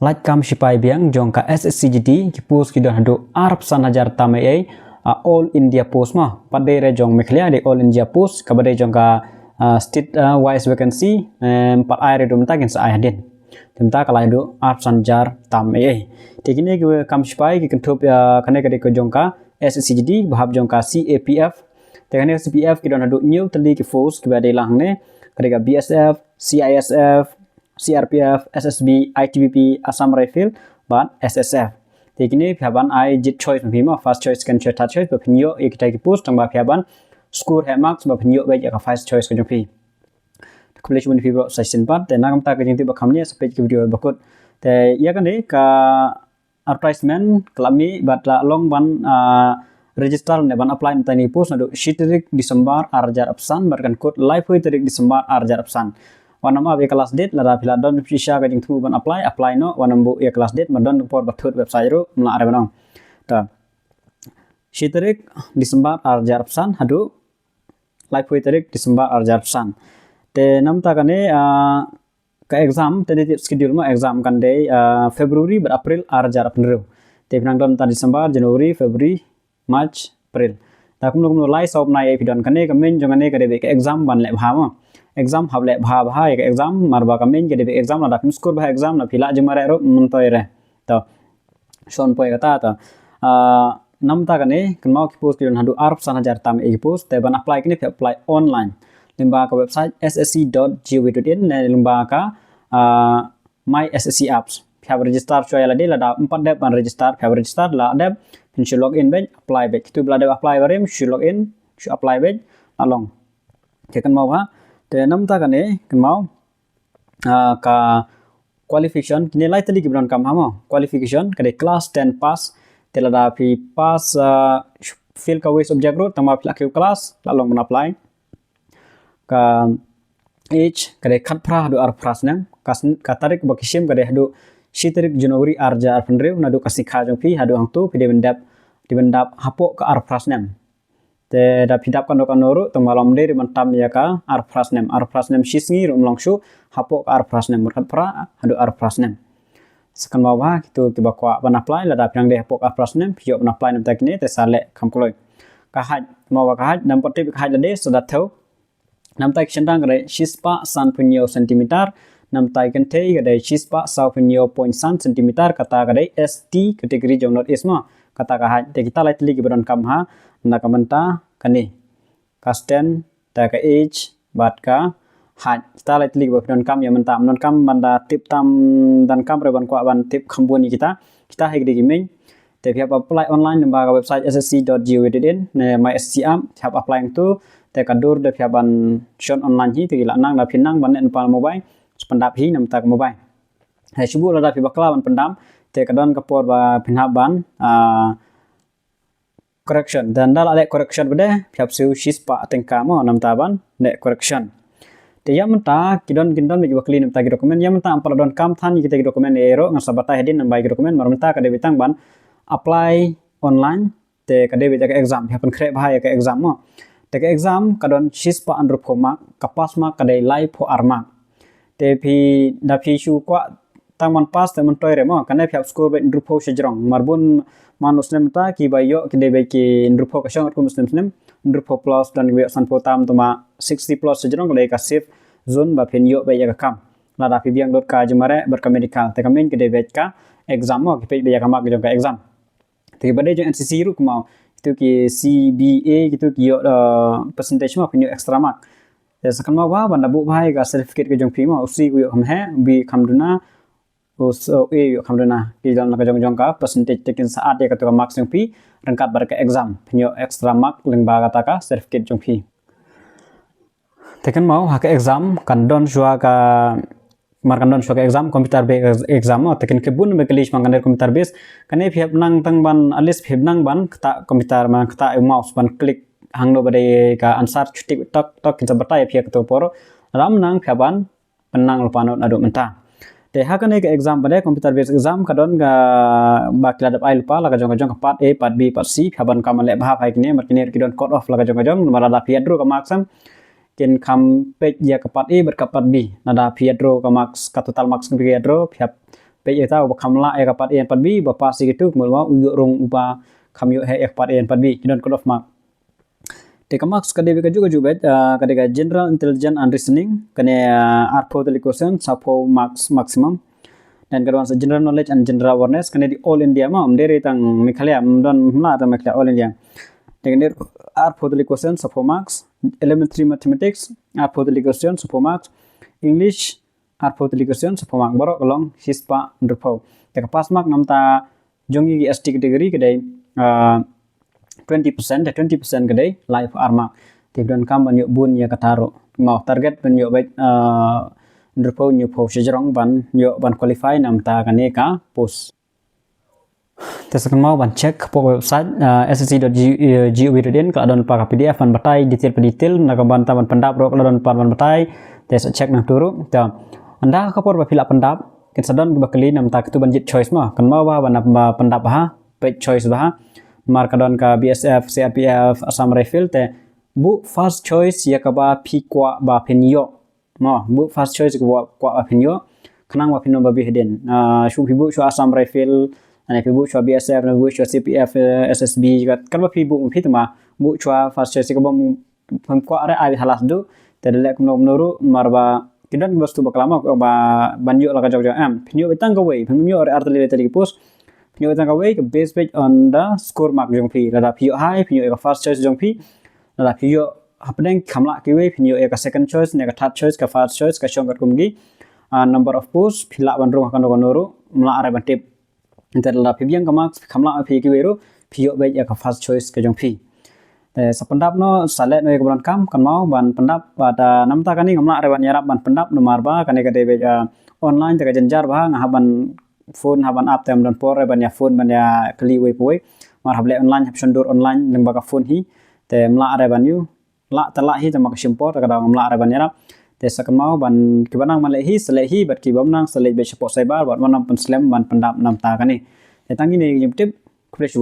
like kam shipai biang jong ka SSCGD ki post ki don hadu arab san hajar tamai all India post ma padai re jong mekhlia de all India post ka badai jong ka state wise vacancy pat ai re dum ta kin sa ai hadin temta kala hadu arab san jar tamai tikine ki kam shipai ki kentup kane kade ko jong ka SSCGD bahab jong ka CAPF tekane CPF ki don hadu new tali ki force ki badai lang ne kade ka BSF CISF CRPF, SSB, ITBP, Assam Rifle, ban SSF. Tekini pihak I jit choice bima first choice second choice third choice bapinyo ikita ki post tang pihak score he marks bapinyo baik ka first choice ko jompi. College mun fibro session part te nagam ta ka jinti bakhamne sa page ki video bakut te ya kan de ka advertisement klami bat long ban register ne ban apply tani post nado shitrik Disember arjar absan barkan code live hoy tarik Disember arjar absan. Wanama be kelas date la pila don fisha ka jing thu ban apply no wanambu ya kelas date madon por bathut website ro mla are banong ta shitarik Disember arjar psan hadu live hoy tarik Disember arjar psan te namta kane ka exam tentative schedule ma exam kan de February ber April arjar apnru te pinang don ta Disember January February March April ta kumno lai sob nai epidon kane kamen jongane ka de exam ban le bhama exam hable bha ya exam marba kamen ke de exam la dak score bha exam na phila jumare ro muntoy re to shon poi kata ta namta kane kenmau ki post kion hadu arab san hajar tam e post te ban apply kini apply online limba ka website ssc.gov.in ne limba ka my ssc apps phya register choy la de la da 4 dep ban register phya register la dep pin should log in ben apply back tu bla de apply barem should log in should apply back along ke kenmau ha te namta kane kenmau ka qualification kini lai tali gibran kam hamo qualification kade class 10 pass telada pi pass fill ka way subject ro tama pla ke class la long ban apply ka age kade khat phra do ar prasnam ka tarik bakisim kade hadu shitarik January arja arpandrew nadu kasikha jong pi hadu hangtu pi dibendap hapo ka ar prasnam te da pidap kan ru tamalam de mantam ya ka ar prasnem shisngi rum longshu hapo ka ar prasnem berkat pra hadu ar prasnem sekan bawa gitu tiba kwa ban apply la da pinang de hapo ka ar prasnem pio ban apply nam takne te sale kamkoloi ka haj mawa ka haj nam potip ka haj de sodat thau nam tak sendang re shispa san punyo centimeter nam tai kan te ga de shispa sau punyo point san centimeter kata ga de ST category jong not isma kata ka haj te kita lai tli ki badan kam ha na kamenta kani kasten ta ka age bat ka haj kita lai tli badan kam ya menta non kam banda tip tam dan kam re ban kwa ban tip khambuni kita hek di gimeng te phia apply online namba ka website ssc.gov.in ne my SSC app phia apply tu te ka dur de phia ban shon online hi te la nang da phinang ban en pa mobile pandap hi nam tak mobile hai subu la da phi bakla ban pandam te ka don ka por ba phinha ban correction dan dal ale correction bede phap siu shispa tengka mo nam taban ne correction te yamta kidon me bakli nam ta dokumen yamta ampal don kam than kita dokumen ero ngasabata hedin nam bai dokumen marmta ka de bitang ban apply online te ka de ka exam happen kre bhai ka exam mo te ka exam ka don shispa andro phoma ka pass mark ka de live pho arma te phi da phi shu kwa tang man pass te man toy re mo kana phap score be andro pho shejrong marbun man muslim ta ki bayo ki de be ki ndrupo ka shang ko muslim ndrupo plus dan we san po tam to ma 60 plus sejrong le ka safe zone ba phen yo be ya ka kam la da pi biang dot ka jumare ber ka medical te ka men ki de be ka exam mo ki pe be ya ka mak jong ka exam te ba de jong NCC ru ko itu ki CBA gitu ki yo percentage mo phen yo extra mark te sakan ma wa ban da bu bhai ka certificate ke jong phi mo usi ko yo ham hai bi khamduna so khamduna ki jan la ka jong ka percentage tekin saat ya ka marks jong phi rangkat bar ka exam phen yo extra mark leng ba kata ka certificate jong phi tekan mau ha ka exam kan don jua ka markan don jua ka exam computer based exam mo tekin ke bun me kalish mangan computer based kane phep nang tang ban alis phep nang ban kata computer man kata mouse ban click hangno bade ka answer chutik tok kin sabata ya phek to poro ram nang phaban penang lupanot adu menta te hakane ka exam bade computer based exam kadon ga bakla dap ai lupa la ka jong ka part A part B part C phaban kamale bha phai kine mar kine kidon cut off la ka jong mara da piadro ka maksam ken kam page ya ka part A ber ka part B nada piadro ka marks ka total marks ka piadro phap pe ye tahu kamla e kapat en pat bi ba pas gitu mulwa uyo rong upa kamyo he ek pat en pat bi kidon cut off mark te marks kade be juga jubet kade ga general intelligence and reasoning kane artho question sapo marks maximum dan kedua general knowledge and general awareness kane di all India ma dere tang Meghalaya don mla ta Meghalaya all India dengan artho question sapo marks elementary mathematics artho question sapo marks English artho question sapo mark borok long hispa ndurpau te pas mark namta jongi ST category kade 20% 20% kedai live arma tibran kam banyak bun ya kataro mau target banyak baik ndurpau nyu pau sejarong ban yo ban qualify nam ta kaneka post tesakan mau ban cek po website ssc.gov.in kalau don pa PDF ban batai detail nak ban pendap ro kalau don pa ban batai tes cek nak turu ta anda kapor ba pila pendap kesadon bakali nam ta tu banjit choice ma kan mau ba ban pendap ha page choice ba markadon ka BSF CRPF Assam Rifle te bu first choice ya ka ba phi kwa ba phenyo no bu first choice kwa ba phenyo khnang wa phino ba bi heden shu phi bu shu Assam Rifle ane phi bu shu BSF na bu shu CPF SSB kan ba phi bu phi tama bu shu first choice ka ba pham kwa ara ai halas du te lek no noru marba kidan bastu baklama ba banyo la ka jog am phinyo betang ka wei phinyo ar artile tali post Phinyo tang kawai ke based on the score mark jong phi lada phinyo high phinyo ka first choice jong phi lada phinyo hapdeng khamla ki wei phinyo ka second choice ne ka third choice ka first choice ka shong kat kumgi number of posts phila ban rong kan ro mla are ban tip inter lada phibyang ka marks khamla phi ki wei ro phinyo bai ka first choice ka jong phi te sapendap no salet no ka kam kan mau ban pendap pada namta kani ngamla are ban yarap ban pendap no marba kane ka de online te ka jenjar ba ngahaban phone haban up tem don por ban ya phone ban ya kli we poi mar hable online hab shondur online nang baka phone hi te mla are ban yu la tala hi tamak simpor ka dang mla are ban ya te sakan mau ban ki banang male hi sele hi bat ki bam nang sele be support sai bar ban nam pen slam ban pendap nam ta kani te tangi ne jim tip khulesh